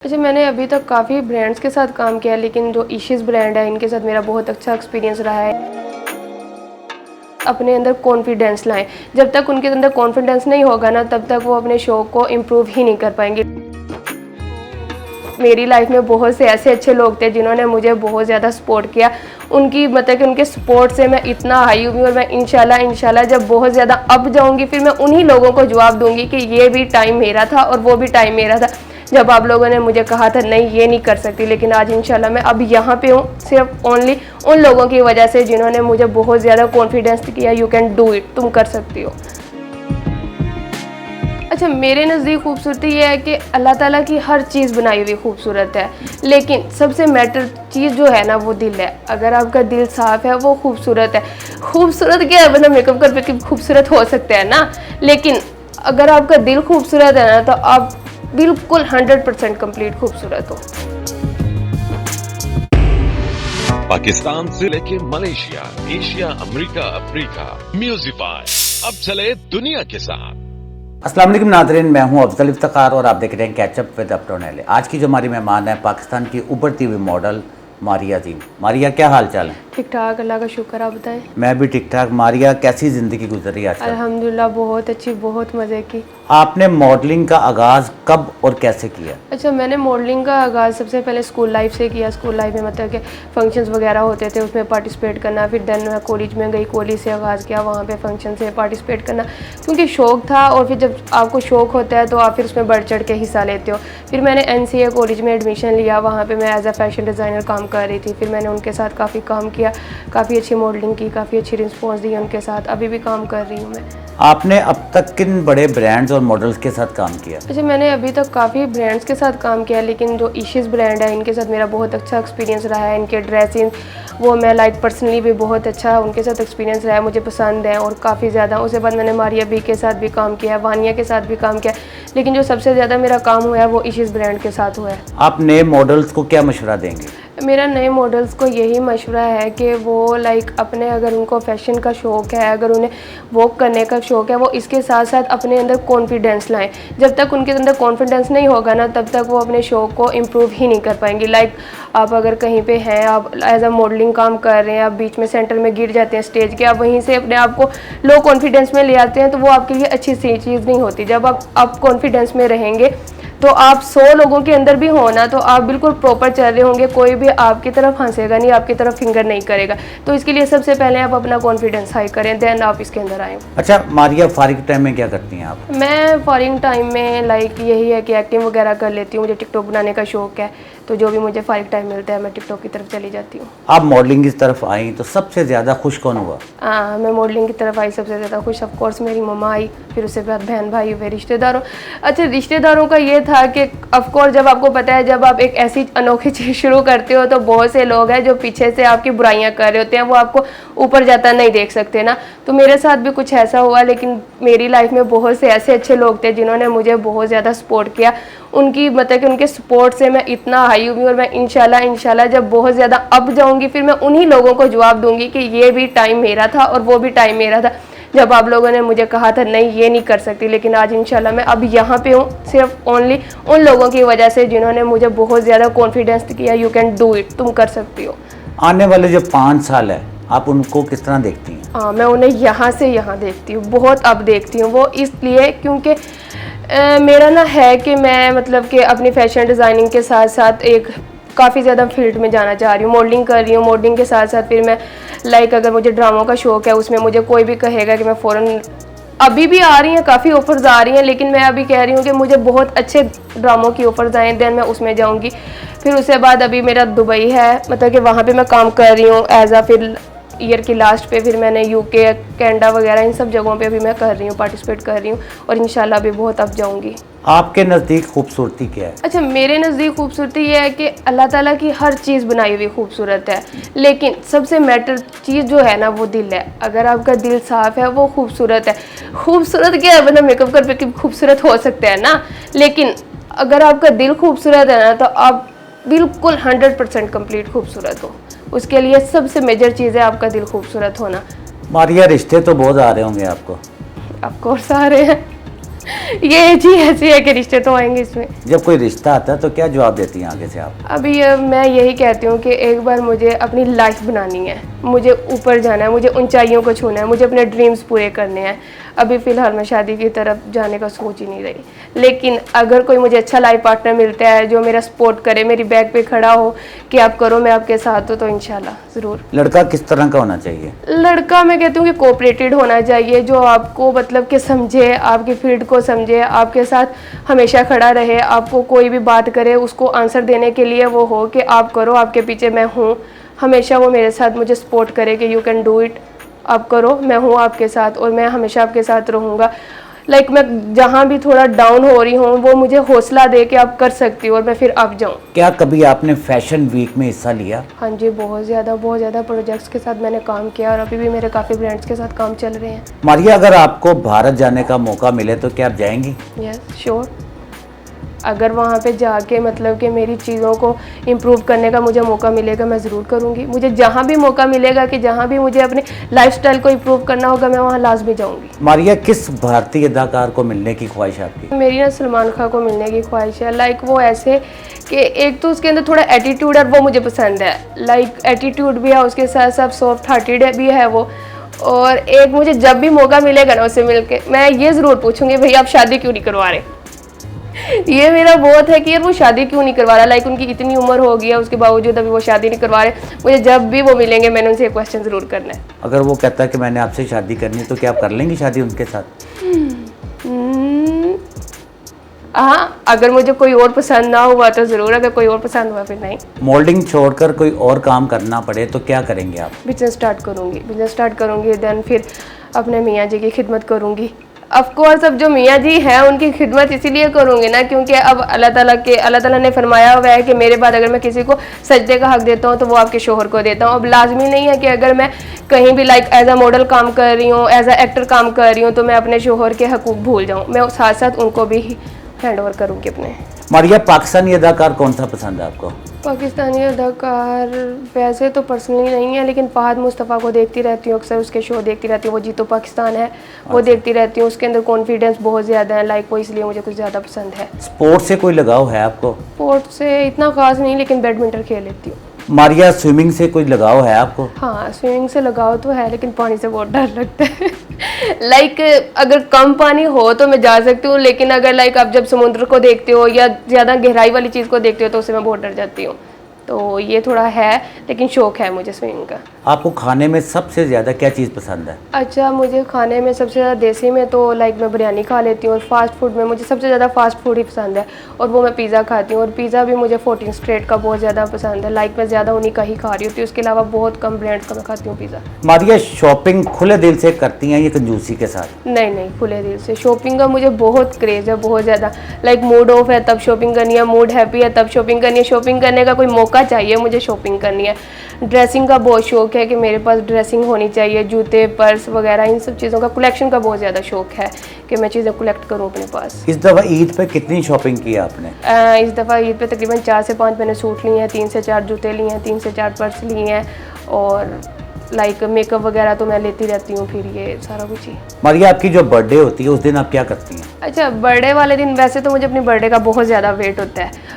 अच्छा, मैंने अभी तक काफ़ी ब्रांड्स के साथ काम किया है, लेकिन जो इशिस ब्रांड है इनके साथ मेरा बहुत अच्छा एक्सपीरियंस रहा है। अपने अंदर कॉन्फिडेंस लाएं। जब तक उनके अंदर कॉन्फिडेंस नहीं होगा ना, तब तक वो अपने शो को इम्प्रूव ही नहीं कर पाएंगे। मेरी लाइफ में बहुत से ऐसे अच्छे लोग थे जिन्होंने मुझे बहुत ज़्यादा सपोर्ट किया। उनकी मतलब कि उनके सपोर्ट से मैं इतना हाई हुई और मैं इंशाल्लाह जब बहुत ज़्यादा अप जाऊंगी, फिर मैं उन्हीं लोगों को जवाब दूंगी कि ये भी टाइम मेरा था और वो भी टाइम मेरा था, जब आप लोगों ने मुझे कहा था नहीं ये नहीं कर सकती। लेकिन आज इंशाल्लाह मैं अब यहाँ पे हूँ सिर्फ ओनली उन लोगों की वजह से जिन्होंने मुझे बहुत ज़्यादा कॉन्फिडेंस किया। यू कैन डू इट, तुम कर सकती हो। अच्छा, मेरे नज़दीक खूबसूरती ये है कि अल्लाह ताला की हर चीज़ बनाई हुई खूबसूरत है, लेकिन सबसे मैटर चीज़ जो है ना वो दिल है। अगर आपका दिल साफ़ है वो खूबसूरत है। खूबसूरत क्या है, मतलब मेकअप करके खूबसूरत हो सकते हैं ना, लेकिन अगर आपका दिल खूबसूरत है ना तो आप बिल्कुल 100% कंप्लीट खूबसूरत हो। पाकिस्तान से लेके मलेशिया, एशिया, अमेरिका, अफ्रीका, म्यूजिफाई अब चले दुनिया के साथ। अस्सलाम वालेकुम नाज़रीन, मैं हूं अफजल इफ्तिखार और आप देख रहे हैं कैचअप विद अपटोन एले। आज की जो हमारी मेहमान है पाकिस्तान की उभरती हुई मॉडल मारिया जी। मारिया, क्या हाल चाल है? ठीक ठाक, अल्लाह का शुक्र, आप बताएं। मैं भी ठीक ठाक। मारिया, कैसी ज़िंदगी गुजरी आजकल? अल्हम्दुलिल्लाह बहुत अच्छी, बहुत मज़े की। आपने मॉडलिंग का आगाज़ कब और कैसे किया? अच्छा, मैंने मॉडलिंग का आगाज़ सबसे पहले स्कूल लाइफ से किया। स्कूल लाइफ में मतलब कि फंक्शंस वगैरह होते थे, उसमें पार्टिसिपेट करना। फिर देन मैं कॉलेज में गई, कॉलेज से आगाज़ किया, वहाँ पे फंक्शन से पार्टिसिपेट करना, क्योंकि शौक़ था। और फिर जब आपको शौक़ होता है तो आप फिर उसमें बढ़ चढ़ के हिस्सा लेते हो। फिर मैंने NCA कॉलेज में एडमिशन लिया, वहाँ पर मैं एज अ फैशन डिज़ाइनर काम कर रही थी। फिर मैंने उनके साथ काफ़ी काम किया, काफ़ी अच्छी मॉडलिंग की, काफ़ी अच्छी रिस्पॉन्स दी उनके साथ। अभी भी काम कर रही हूँ मैं। आपने अब तक किन बड़े ब्रांड्स और मॉडल्स के साथ काम किया? अच्छा, मैंने अभी तक काफ़ी ब्रांड्स के साथ काम किया, लेकिन जो इशिस ब्रांड है इनके साथ मेरा बहुत अच्छा एक्सपीरियंस रहा है। इनके ड्रेसिंग वो मैं लाइक पर्सनली भी बहुत अच्छा उनके साथ एक्सपीरियंस रहा है, मुझे पसंद है और काफ़ी ज़्यादा। उसके बाद मैंने मारिया बी के साथ भी काम किया है, वानिया के साथ भी काम किया है, लेकिन जो सबसे ज़्यादा मेरा काम हुआ है वो इशिस ब्रांड के साथ हुआ है। आप नए मॉडल्स को क्या मशवरा देंगे? मेरा नए मॉडल्स को यही मशवरा है कि वो लाइक अपने, अगर उनको फैशन का शौक़ है, अगर उन्हें वॉक करने का शौक़ है, वो इसके साथ साथ अपने अंदर कॉन्फिडेंस लाएं। जब तक उनके अंदर कॉन्फिडेंस नहीं होगा ना, तब तक वो अपने शौक़ को इम्प्रूव ही नहीं कर पाएंगे। लाइक आप अगर कहीं पे हैं, आप एज अ मॉडलिंग काम कर रहे हैं, आप बीच में सेंटर में गिर जाते हैं स्टेज के, आप वहीं से अपने आप को लो कॉन्फिडेंस में ले आते हैं, तो वो आपके लिए अच्छी सी चीज़ नहीं होती। जब आप कॉन्फिडेंस में रहेंगे तो आप 100 लोगों के अंदर भी हो ना, तो आप बिल्कुल प्रॉपर चल रहे होंगे, कोई भी आपकी तरफ हंसेगा नहीं, आपकी तरफ फिंगर नहीं करेगा। तो इसके लिए सबसे पहले आप अपना कॉन्फिडेंस हाई करें, देन आप इसके अंदर आएँ। अच्छा मारिया, फारिग टाइम में क्या करती हैं आप? मैं फारिग टाइम में लाइक यही है कि एक्टिंग वगैरह कर लेती हूँ। मुझे टिकटॉक बनाने का शौक़ है, तो जो भी मुझे फारिग टाइम मिलता है मैं टिकटॉक की तरफ चली जाती हूँ। आप मॉडलिंग की तरफ आई तो सबसे ज़्यादा खुश कौन हुआ? मैं मॉडलिंग की तरफ आई सबसे ज़्यादा खुश ऑफ कोर्स मेरी मम्मा आई, फिर उसके बाद बहन भाई हुए, रिश्तेदारों। अच्छा, रिश्तेदारों का ये था कि ऑफ कोर्स जब आपको पता है, जब आप एक ऐसी अनोखी चीज़ शुरू करते हो तो बहुत से लोग हैं जो पीछे से आपकी बुराइयां कर रहे होते हैं, वो आपको ऊपर जाता नहीं देख सकते ना। तो मेरे साथ भी कुछ ऐसा हुआ, लेकिन मेरी लाइफ में बहुत से ऐसे अच्छे लोग थे जिन्होंने मुझे बहुत ज़्यादा सपोर्ट किया। उनकी मतलब कि उनके सपोर्ट से मैं इतना हाई हुई और मैं इंशाल्लाह जब बहुत ज़्यादा अप जाऊंगी, फिर मैं उन्हीं लोगों को जवाब दूंगी कि ये भी टाइम मेरा था और वो भी टाइम मेरा था, जब आप लोगों ने मुझे कहा था नहीं ये नहीं कर सकती। लेकिन आज इंशाल्लाह मैं अब यहाँ पे हूँ सिर्फ ओनली उन लोगों की वजह से जिन्होंने मुझे बहुत ज़्यादा कॉन्फिडेंस किया। यू कैन डू इट, तुम कर सकती हो। आने वाले जो 5 साल है आप उनको किस तरह देखती हैं? हाँ, मैं उन्हें यहाँ से यहाँ देखती हूँ, बहुत अब देखती हूँ। वो इसलिए क्योंकि मेरा ना है कि मैं मतलब कि अपनी फैशन डिज़ाइनिंग के साथ साथ एक काफ़ी ज़्यादा फील्ड में जाना चाह रही हूँ। मॉडलिंग कर रही हूँ, मॉडलिंग के साथ साथ फिर मैं लाइक अगर मुझे ड्रामों का शौक़ है, उसमें मुझे कोई भी कहेगा कि मैं फ़ौरन, अभी भी आ रही हैं काफ़ी ऑफ़र्स आ रही हैं, लेकिन मैं अभी कह रही हूँ कि मुझे बहुत अच्छे ड्रामों की ऑफ़र्स आए, देन मैं उसमें जाऊँगी। फिर उसके बाद अभी मेरा दुबई है, मतलब कि वहाँ पर मैं काम कर रही हूँ एज आ, फिर ईयर की लास्ट पे फिर मैंने UK, कनाडा वगैरह इन सब जगहों पे अभी मैं कर रही हूँ, पार्टिसिपेट कर रही हूँ, और इंशाल्लाह अभी बहुत अब जाऊँगी। आपके नज़दीक खूबसूरती क्या है? अच्छा, मेरे नज़दीक खूबसूरती ये है कि अल्लाह ताला की हर चीज़ बनाई हुई खूबसूरत है, लेकिन सबसे मैटर चीज़ जो है ना वो दिल है। अगर आपका दिल साफ़ है वो खूबसूरत है। खूबसूरत क्या है, मतलब मेकअप करके खूबसूरत हो सकते हैं ना, लेकिन अगर आपका दिल खूबसूरत है ना तो आप बिल्कुल 100% कंप्लीट खूबसूरत हो। उसके लिए सबसे मेजर चीज़ है आपका दिल खूबसूरत होना। मारिया, रिश्ते तो बहुत आ रहे होंगे आपको? ऑफ कोर्स आ रहे हैं। ये एज ही ऐसी है कि रिश्ते तो आएंगे इसमें। जब कोई रिश्ता आता है तो क्या जवाब देती हैं आगे से आप? अभी मैं यही कहती हूँ कि एक बार मुझे अपनी लाइफ बनानी है, मुझे ऊपर जाना है, मुझे ऊंचाइयों को छूना है, मुझे अपने ड्रीम्स पूरे करने हैं। अभी फ़िलहाल मैं शादी की तरफ जाने का सोच ही नहीं रही, लेकिन अगर कोई मुझे अच्छा लाइफ पार्टनर मिलता है जो मेरा सपोर्ट करे, मेरी बैक पे खड़ा हो कि आप करो मैं आपके साथ हूँ, तो इंशाल्लाह ज़रूर। लड़का किस तरह का होना चाहिए? लड़का मैं कहती हूँ कि कोऑपरेटेड होना चाहिए, जो आपको मतलब कि समझे, आपकी फील्ड को समझे, आपके साथ हमेशा खड़ा रहे, आपको कोई भी बात करे उसको आंसर देने के लिए वो हो कि आप करो, आपके पीछे मैं हूँ। हमेशा वो मेरे साथ मुझे सपोर्ट करे कि यू कैन डू इट, आप करो, मैं हूँ आपके साथ और मैं हमेशा आपके साथ रहूँगा। लाइक मैं जहाँ भी थोड़ा डाउन हो रही हूँ वो मुझे हौसला दे कि आप कर सकती हो और मैं फिर अप जाऊँ। क्या कभी आपने फैशन वीक में हिस्सा लिया? हाँ जी, बहुत ज़्यादा प्रोजेक्ट्स के साथ मैंने काम किया और अभी भी मेरे काफ़ी ब्रांड्स के साथ काम चल रहे हैं। मारिया, अगर आपको भारत जाने का मौका मिले तो क्या आप जाएंगी? Yes sure. अगर वहाँ पे जाके मतलब कि मेरी चीज़ों को इम्प्रूव करने का मुझे मौका मिलेगा, मैं ज़रूर करूँगी। मुझे जहाँ भी मौका मिलेगा कि जहाँ भी मुझे अपने लाइफस्टाइल को इम्प्रूव करना होगा, मैं वहाँ लाजमी जाऊँगी। मारिया, किस भारतीय अदाकार को मिलने की ख्वाहिश है आपकी? मेरी ना सलमान खान को मिलने की ख्वाहिश है। लाइक वो ऐसे कि एक तो उसके अंदर थोड़ा एटीट्यूड है, वो मुझे पसंद है। लाइक एटीट्यूड भी है, उसके साथ साथ सॉफ्ट हार्टेड भी है वो। और एक मुझे जब भी मौका मिलेगा ना उससे मिलके, मैं ये ज़रूर पूछूंगी, भैया आप शादी क्यों नहीं करवा रहे? ये मेरा बहुत है कि यार वो शादी क्यों नहीं करवा रहा। लाइक उनकी इतनी उम्र हो गई है, उसके बावजूद अभी वो शादी नहीं करवा रहे। मुझे जब भी वो मिलेंगे मैंने उनसे एक क्वेश्चन ज़रूर करना है। अगर वो कहता है कि मैंने आपसे शादी करनी है तो क्या आप कर लेंगी शादी उनके साथ? हाँ, अगर मुझे कोई और पसंद ना हुआ तो ज़रूर, अगर कोई और पसंद हुआ फिर नहीं। मोल्डिंग छोड़कर कोई और काम करना पड़े तो क्या करेंगे आप? बिजनेस स्टार्ट करूँगी, देन फिर अपने मियाँ जी की खिदमत करूँगी। ऑफ कोर्स अब जो मियाँ जी हैं उनकी खिदमत इसीलिए करूँगी ना क्योंकि अब अल्लाह ताला ने फरमाया हुआ है कि मेरे बाद अगर मैं किसी को सजदे का हक देता हूँ तो वो आपके शोहर को देता हूँ। अब लाजमी नहीं है कि अगर मैं कहीं भी लाइक एज अ मॉडल काम कर रही हूँ, एज अ एक्टर काम कर रही हूँ तो मैं अपने शोहर के हकूक़ भूल जाऊँ। मैं साथ साथ उनको भी हैंड ओवर करूँगी अपने। मारिया, पाकिस्तानी अदाकार कौन सा पसंद है आपको? पाकिस्तानी अदाकार वैसे तो पर्सनली नहीं है, लेकिन फहद मुस्तफ़ा को देखती रहती हूँ, अक्सर उसके शो देखती रहती हूँ। वो जीतो पाकिस्तान है वो देखती रहती हूँ, उसके अंदर कॉन्फिडेंस बहुत ज़्यादा है। लाइक वो इसलिए मुझे कुछ ज़्यादा पसंद है। स्पोर्ट्स से कोई लगाव है आपको? स्पोर्ट्स से इतना खास नहीं, लेकिन बैडमिंटन खेल लेती हूँ। मारिया, स्विमिंग से कोई लगाव है आपको? हाँ, स्विमिंग से लगाव तो है, लेकिन पानी से बहुत डर लगता है। लाइक अगर कम पानी हो तो मैं जा सकती हूँ, लेकिन अगर लाइक आप जब समुद्र को देखते हो या ज़्यादा गहराई वाली चीज़ को देखते हो तो उससे मैं बहुत डर जाती हूँ। तो ये थोड़ा है, लेकिन शौक है मुझे स्विमिंग का। आपको खाने में सबसे ज़्यादा क्या चीज़ पसंद है? अच्छा, मुझे खाने में सबसे ज़्यादा देसी में तो लाइक मैं बिरयानी खा लेती हूँ, और फास्ट फूड में मुझे सबसे ज़्यादा फास्ट फूड ही पसंद है, और वो मैं पिज़्ज़ा खाती हूँ। और पिज़्ज़ा भी मुझे 14 स्ट्रेट का बहुत ज़्यादा पसंद है। लाइक मैं ज़्यादा उन्हीं का ही खा रही होती हूँ, उसके अलावा बहुत कम ब्रांड्स का मैं खाती हूँ पिज़्ज़ा। मारिया, शॉपिंग खुले दिल से करती हैं या कंजूसी के साथ? नहीं, खुले दिल से। शॉपिंग का मुझे बहुत क्रेज़ है, बहुत ज़्यादा। लाइक मूड ऑफ है तब शॉपिंग करनी है, मूड हैप्पी है तब शॉपिंग करनी है। शॉपिंग करने का कोई मौका चाहिए, मुझे शॉपिंग करनी है। ड्रेसिंग का बहुत शौक है कि मेरे पास ड्रेसिंग होनी चाहिए, जूते, पर्स वगैरह, इन सब चीज़ों का कलेक्शन का बहुत ज़्यादा शौक है कि मैं चीज़ें कलेक्ट करूँ अपने पास। इस दफ़ा ईद पे कितनी शॉपिंग की आपने? इस दफ़ा ईद पे तकरीबन 4 से 5 मैंने सूट लिए हैं, 3 से 4 जूते लिए हैं, 3 से 4 पर्स लिए हैं, और लाइक मेकअप वगैरह तो मैं लेती रहती हूँ, फिर ये सारा कुछ ही। मारिया, आपकी जो बर्थडे होती है उस दिन आप क्या करती हैं? अच्छा, बर्थडे वाले दिन वैसे तो मुझे अपनी बर्थडे का बहुत ज़्यादा वेट होता है।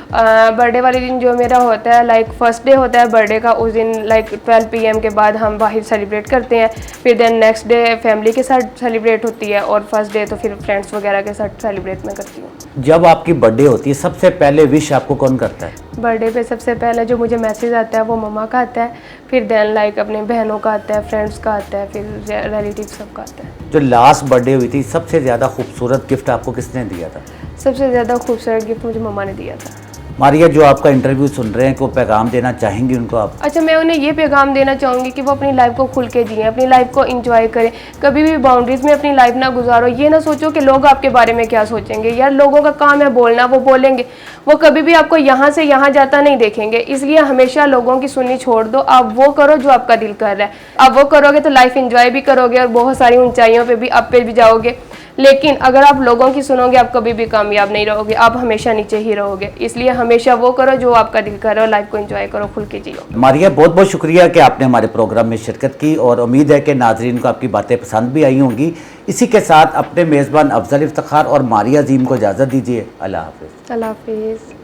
बर्थडे वाले दिन जो मेरा होता है, लाइक फर्स्ट डे होता है बर्थडे का, उस दिन लाइक 12 PM के बाद हम बाहर सेलिब्रेट करते हैं। फिर देन नेक्स्ट डे फैमिली के साथ सेलिब्रेट होती है, और फर्स्ट डे तो फिर फ्रेंड्स वगैरह के साथ सेलिब्रेट मैं करती हूँ। जब आपकी बर्थडे होती है सबसे पहले विश आपको कौन करता है? बर्थडे पे सबसे पहले जो मुझे मैसेज आता है वो मम्मा का आता है, फिर देन लाइक अपने बहनों का आता है, फ्रेंड्स का आता है, फिर रिलेटिव सबका आता है। जो लास्ट बर्थडे हुई थी सबसे ज़्यादा खूबसूरत गिफ्ट आपको किसने दिया था? सबसे ज़्यादा खूबसूरत गिफ्ट मुझे मम्मा ने दिया था। मारिया, जो आपका इंटरव्यू सुन रहे हैं, को पैगाम देना चाहेंगी उनको आप? अच्छा, मैं उन्हें ये पैगाम देना चाहूँगी कि वो अपनी लाइफ को खुल के जिएं, अपनी लाइफ को एंजॉय करें। कभी भी बाउंड्रीज में अपनी लाइफ ना गुजारो। ये ना सोचो कि लोग आपके बारे में क्या सोचेंगे। यार, लोगों का काम है बोलना, वो बोलेंगे, वो कभी भी आपको यहाँ से यहाँ जाता नहीं देखेंगे। इसलिए हमेशा लोगों की सुननी छोड़ दो, आप वो करो जो आपका दिल कर रहा है। आप वो करोगे तो लाइफ एंजॉय भी करोगे और बहुत सारी ऊंचाइयों पे भी, अप पे भी जाओगे। लेकिन अगर आप लोगों की सुनोगे आप कभी भी कामयाब नहीं रहोगे, आप हमेशा नीचे ही रहोगे। इसलिए हमेशा वो करो जो आपका दिल करो, लाइफ को एंजॉय करो, खुल के जियो। मारिया, बहुत बहुत शुक्रिया कि आपने हमारे प्रोग्राम में शिरकत की और उम्मीद है कि नाजरीन को आपकी बातें पसंद भी आई होंगी। इसी के साथ अपने मेज़बान अफजल इफ्तिखार और मारिया अजीम को इजाज़त दीजिए। अल्लाह हाफिज़। अल्लाह हाफिज़।